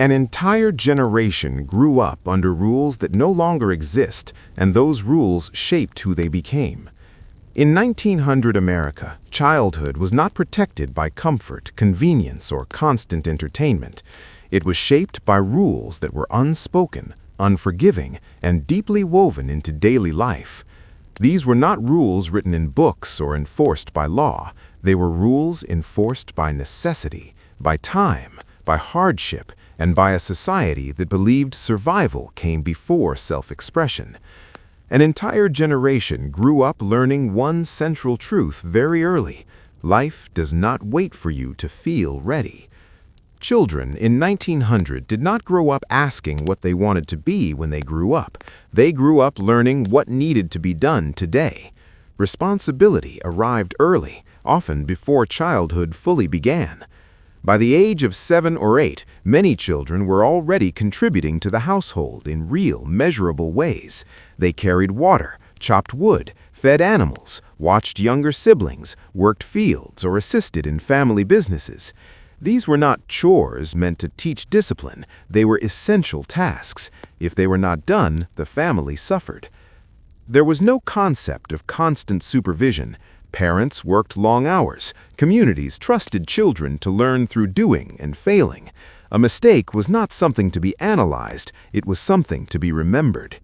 An entire generation grew up under rules that no longer exist, and those rules shaped who they became. In 1900 America, childhood was not protected by comfort, convenience, or constant entertainment. It was shaped by rules that were unspoken, unforgiving, and deeply woven into daily life. These were not rules written in books or enforced by law. They were rules enforced by necessity, by time, by hardship, and by a society that believed survival came before self-expression. An entire generation grew up learning one central truth very early: life does not wait for you to feel ready. Children in 1900 did not grow up asking what they wanted to be when they grew up. They grew up learning what needed to be done today. Responsibility arrived early, often before childhood fully began. By the age of 7 or 8, many children were already contributing to the household in real, measurable ways. They carried water, chopped wood, fed animals, watched younger siblings, worked fields, or assisted in family businesses. These were not chores meant to teach discipline. They were essential tasks. If they were not done, the family suffered. There was no concept of constant supervision. Parents worked long hours. Communities trusted children to learn through doing and failing. A mistake was not something to be analyzed. It was something to be remembered.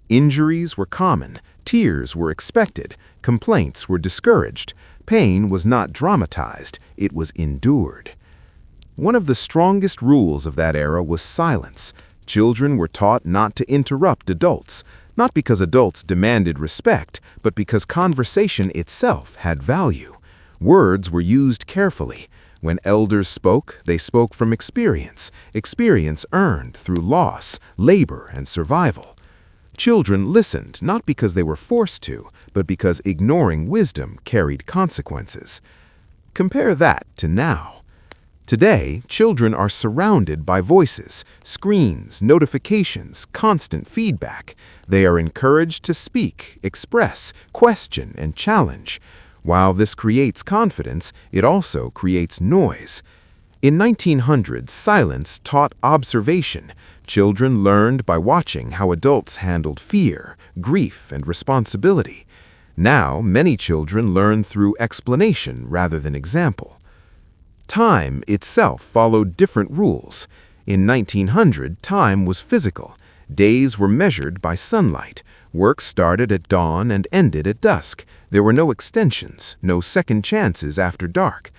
Injuries were common. Tears were expected. Complaints were discouraged. Pain was not dramatized. It was endured. One of the strongest rules of that era was silence. Children were taught not to interrupt adults, not because adults demanded respect, but because conversation itself had value. Words were used carefully. When elders spoke, they spoke from experience earned through loss, labor, and survival. Children listened not because they were forced to, but because ignoring wisdom carried consequences. Compare that to now. Today, children are surrounded by voices, screens, notifications, constant feedback. They are encouraged to speak, express, question, and challenge. While this creates confidence, it also creates noise. In 1900, silence taught observation. Children learned by watching how adults handled fear, grief, and responsibility. Now, many children learn through explanation rather than example. Time itself followed different rules. In 1900, time was physical. Days were measured by sunlight. Work started at dawn and ended at dusk. There were no extensions, no second chances after dark.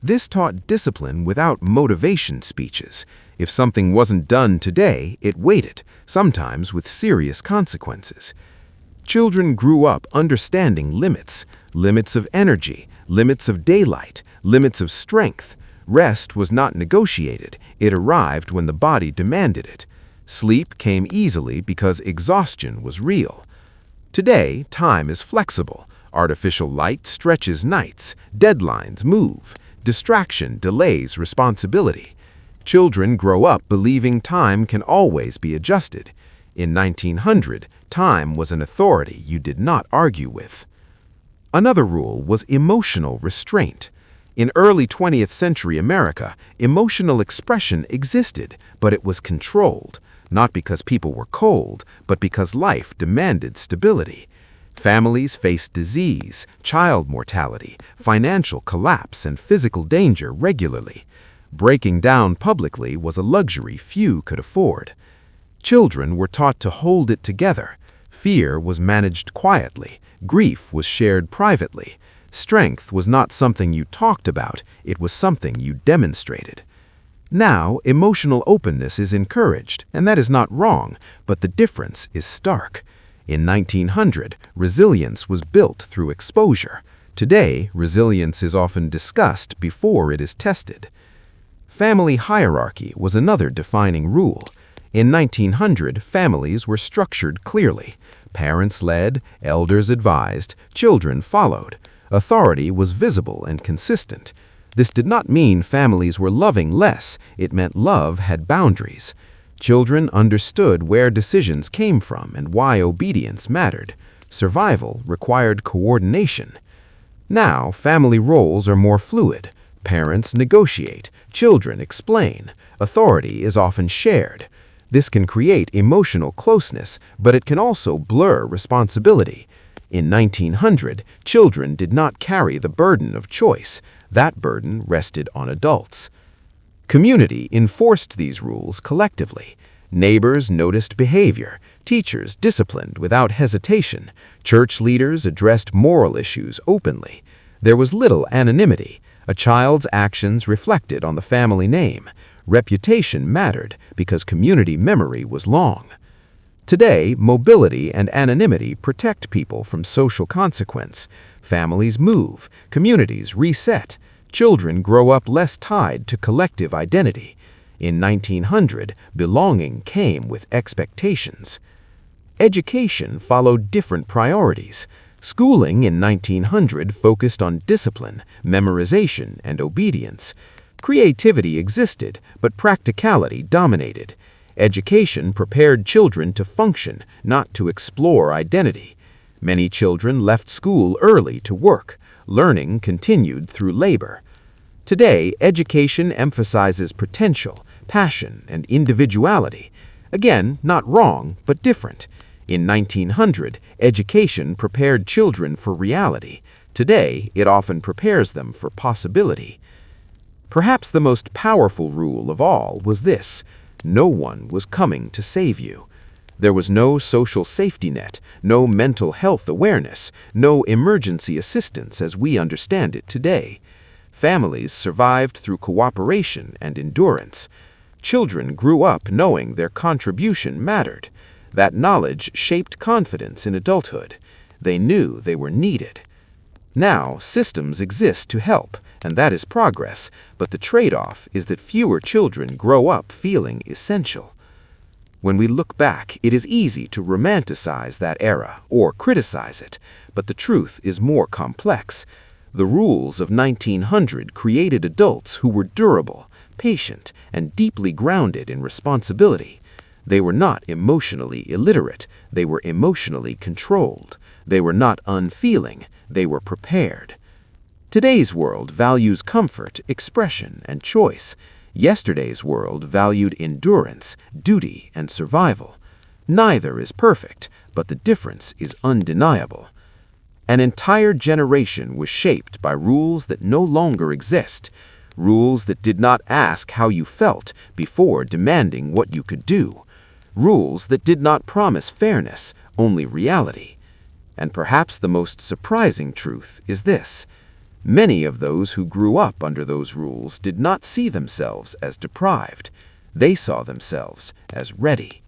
This taught discipline without motivation speeches. If something wasn't done today, it waited, sometimes with serious consequences. Children grew up understanding limits of energy, limits of daylight, limits of strength. Rest was not negotiated. It arrived when the body demanded it. Sleep came easily because exhaustion was real. Today, time is flexible. Artificial light stretches nights. Deadlines move. Distraction delays responsibility. Children grow up believing time can always be adjusted. In 1900, time was an authority you did not argue with. Another rule was emotional restraint. In early 20th century America, emotional expression existed, but it was controlled, not because people were cold, but because life demanded stability. Families faced disease, child mortality, financial collapse, and physical danger regularly. Breaking down publicly was a luxury few could afford. Children were taught to hold it together. Fear was managed quietly. Grief was shared privately. Strength was not something you talked about, it was something you demonstrated. Now, emotional openness is encouraged, and that is not wrong, but the difference is stark. In 1900, resilience was built through exposure. Today, resilience is often discussed before it is tested. Family hierarchy was another defining rule. In 1900, families were structured clearly. Parents led, elders advised, children followed. Authority was visible and consistent. This did not mean families were loving less. It meant love had boundaries. Children understood where decisions came from and why obedience mattered. Survival required coordination. Now, family roles are more fluid. Parents negotiate. Children explain. Authority is often shared. This can create emotional closeness, but it can also blur responsibility. In 1900, children did not carry the burden of choice. That burden rested on adults. Community enforced these rules collectively. Neighbors noticed behavior. Teachers disciplined without hesitation. Church leaders addressed moral issues openly. There was little anonymity. A child's actions reflected on the family name. Reputation mattered because community memory was long. Today, mobility and anonymity protect people from social consequence. Families move, communities reset. Children grow up less tied to collective identity. In 1900, belonging came with expectations. Education followed different priorities. Schooling in 1900 focused on discipline, memorization, and obedience. Creativity existed, but practicality dominated. Education prepared children to function, not to explore identity. Many children left school early to work. Learning continued through labor. Today, education emphasizes potential, passion, and individuality. Again, not wrong, but different. In 1900, education prepared children for reality. Today, it often prepares them for possibility. Perhaps the most powerful rule of all was this: no one was coming to save you. There was no social safety net, no mental health awareness, no emergency assistance as we understand it today. Families survived through cooperation and endurance. Children grew up knowing their contribution mattered. That knowledge shaped confidence in adulthood. They knew they were needed. Now, systems exist to help, and that is progress, but the trade-off is that fewer children grow up feeling essential. When we look back, it is easy to romanticize that era or criticize it, but the truth is more complex. The rules of 1900 created adults who were durable, patient, and deeply grounded in responsibility. They were not emotionally illiterate, they were emotionally controlled. They were not unfeeling, they were prepared. Today's world values comfort, expression, and choice. Yesterday's world valued endurance, duty, and survival. Neither is perfect, but the difference is undeniable. An entire generation was shaped by rules that no longer exist, rules that did not ask how you felt before demanding what you could do, rules that did not promise fairness, only reality. And perhaps the most surprising truth is this: many of those who grew up under those rules did not see themselves as deprived. They saw themselves as ready.